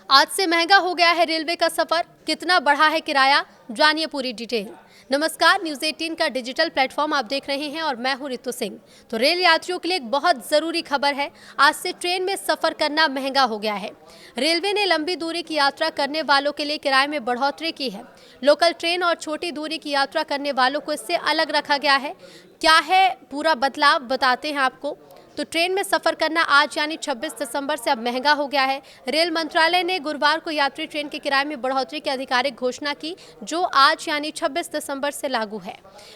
आज से महंगा हो गया है रेलवे का सफर, कितना बढ़ा है किराया, जानिए पूरी डिटेल। नमस्कार, न्यूज़ 18 का डिजिटल प्लेटफॉर्म आप देख रहे हैं और मैं हूं रितु सिंह। तो रेल यात्रियों के लिए एक बहुत ज़रूरी खबर है। आज से ट्रेन में सफ़र करना महंगा हो गया है। रेलवे ने लंबी दूरी की यात्रा करने वालों के लिए किराए में बढ़ोतरी की है। लोकल ट्रेन और छोटी दूरी की यात्रा करने वालों को इससे अलग रखा गया है। क्या है पूरा बदलाव, बताते हैं आपको। तो ट्रेन में सफर करना आज यानी 26 दिसंबर से अब महंगा हो गया है। रेल मंत्रालय ने गुरुवार को यात्री ट्रेन के किराए में बढ़ोतरी की आधिकारिक घोषणा की, जो आज यानी 26 दिसंबर से लागू है।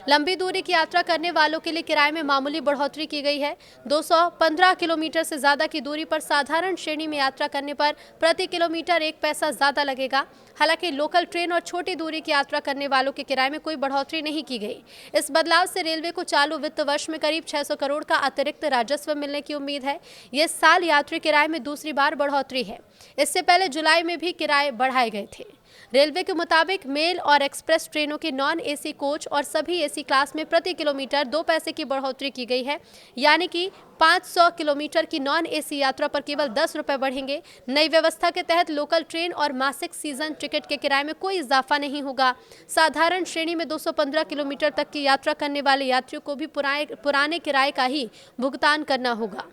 लंबी दूरी की यात्रा करने वालों के लिए किराए में मामूली बढ़ोतरी की गई है। 215 किलोमीटर से ज्यादा की दूरी पर साधारण श्रेणी में यात्रा करने पर प्रति किलोमीटर 1 पैसा ज्यादा लगेगा। हालांकि लोकल ट्रेन और छोटी दूरी की यात्रा करने वालों के किराए में कोई बढ़ोतरी नहीं की गई। इस बदलाव से रेलवे को चालू वित्त वर्ष में करीब 600 करोड़ का अतिरिक्त राजस्व मिलने की उम्मीद है। यह साल यात्री किराए में दूसरी बार बढ़ोतरी है। इससे पहले जुलाई में भी किराए बढ़ाए गए थे। रेलवे के मुताबिक मेल और एक्सप्रेस ट्रेनों के नॉन एसी कोच और सभी एसी क्लास में प्रति किलोमीटर 2 पैसे की बढ़ोतरी की गई है, यानी कि 500 किलोमीटर की नॉन एसी यात्रा पर केवल 10 रुपए बढ़ेंगे। नई व्यवस्था के तहत लोकल ट्रेन और मासिक सीजन टिकट के किराए में कोई इजाफा नहीं होगा। साधारण श्रेणी में 215 किलोमीटर तक की यात्रा करने वाले यात्रियों को भी पुराने किराए का ही भुगतान करना होगा।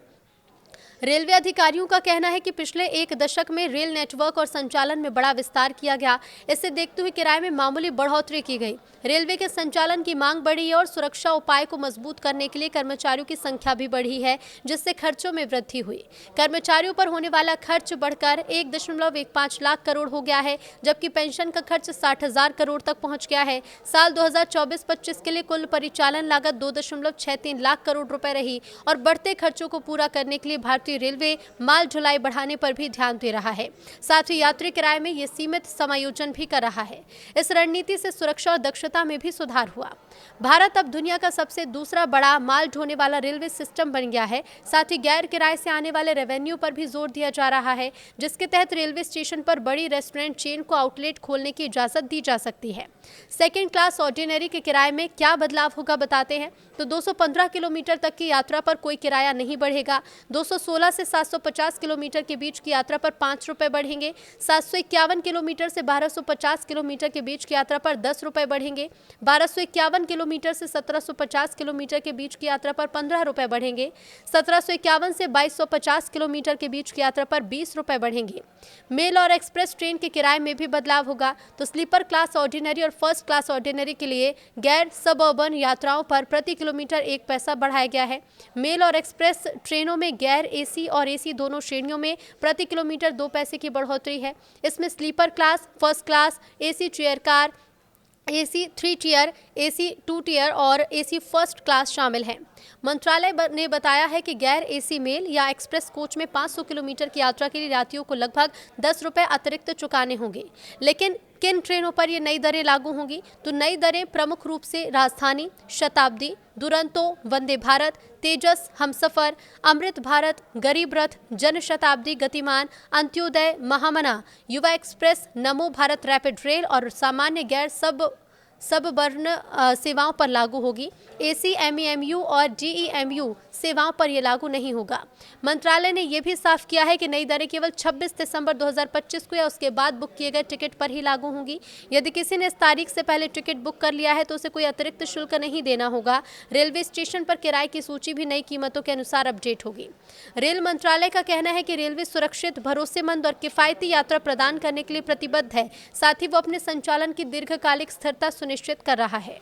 रेलवे अधिकारियों का कहना है कि पिछले 1 दशक में रेल नेटवर्क और संचालन में बड़ा विस्तार किया गया। इसे देखते हुए किराए में मामूली बढ़ोतरी की गई। रेलवे के संचालन की मांग बढ़ी है और सुरक्षा उपाय को मजबूत करने के लिए कर्मचारियों की संख्या भी बढ़ी है, जिससे खर्चों में वृद्धि हुई। कर्मचारियों पर होने वाला खर्च बढ़कर 1.15 लाख करोड़ हो गया है, जबकि पेंशन का खर्च 60,000 करोड़ तक पहुंच गया है। साल 2024-25 के लिए कुल परिचालन लागत 2.63 लाख करोड़ रुपए रही और बढ़ते खर्चों को पूरा करने के लिए भारतीय रेलवे माल ढुलाई बढ़ाने पर भी ध्यान दे रहा है। साथ ही यात्री किराए में ये सीमित समायोजन भी कर रहा है। इस रणनीति से सुरक्षा और दक्षता में भी सुधार हुआ। भारत अब दुनिया का सबसे दूसरा बड़ा माल ढोने वाला रेलवे सिस्टम बन गया है। साथ ही गैर किराए से आने वाले रेवेन्यू पर भी जोर दिया जा रहा है, जिसके तहत रेलवे स्टेशन पर बड़ी रेस्टोरेंट चेन को आउटलेट खोलने की इजाजत दी जा सकती है। सेकेंड क्लास ऑर्डिनरी के किराए में क्या बदलाव होगा, बताते हैं। तो 215 किलोमीटर तक की यात्रा पर कोई किराया नहीं बढ़ेगा। 216 से 750 किलोमीटर के बीच की यात्रा पर 5 रुपए बढ़ेंगे। 751 किलोमीटर से 1250 किलोमीटर के बीच की यात्रा पर 10 रुपए बढ़ेंगे। 1251 किलोमीटर से 1750 किलोमीटर के बीच की यात्रा पर 15 रुपए बढ़ेंगे। 1751 से 2250 किलोमीटर के बीच की यात्रा पर 20 रुपए बढ़ेंगे। मेल और एक्सप्रेस ट्रेन के किराए में भी बदलाव होगा। तो स्लीपर क्लास ऑर्डिनरी और फर्स्ट क्लास ऑर्डिनरी के लिए गैर सबअर्बन यात्राओं पर प्रति किलोमीटर 1 पैसा बढ़ाया गया है। मेल और एक्सप्रेस ट्रेनों में गैर एसी और एसी दोनों श्रेणियों में प्रति किलोमीटर 2 पैसे की बढ़ोतरी है। इसमें sleeper class, first class, AC chair car, AC 3 tier, AC 2 tier और एसी फर्स्ट क्लास शामिल हैं। मंत्रालय ने बताया है कि गैर एसी मेल या एक्सप्रेस कोच में 500 किलोमीटर की यात्रा के लिए यात्रियों को लगभग 10 रुपए अतिरिक्त चुकाने होंगे। लेकिन किन ट्रेनों पर ये नई दरें लागू होंगी? तो नई दरें प्रमुख रूप से राजधानी, शताब्दी, दुरंतो, वंदे भारत, तेजस, हमसफर, अमृत भारत, गरीब रथ, जनशताब्दी, गतिमान, अंत्योदय, महामना, युवा एक्सप्रेस, नमो भारत रैपिड रेल और सामान्य गैर सबवर्ण सेवाओं पर लागू होगी। एसी, एमईएमयू और डीईएमयू सेवाओं पर यह लागू नहीं होगा। मंत्रालय ने यह भी साफ किया है कि नई दरें केवल 26 दिसंबर 2025 को या उसके बाद बुक किए गए टिकट पर ही लागू होंगी। यदि किसी ने इस तारीख से पहले टिकट बुक कर लिया है तो उसे कोई अतिरिक्त शुल्क नहीं देना होगा। रेलवे स्टेशन पर किराए की सूची भी नई कीमतों के अनुसार अपडेट होगी। रेल मंत्रालय का कहना है कि रेलवे सुरक्षित, भरोसेमंद और किफायती यात्रा प्रदान करने के लिए प्रतिबद्ध है। साथ ही वो अपने संचालन की दीर्घकालिक स्थिरता सुनिश्चित कर रहा है।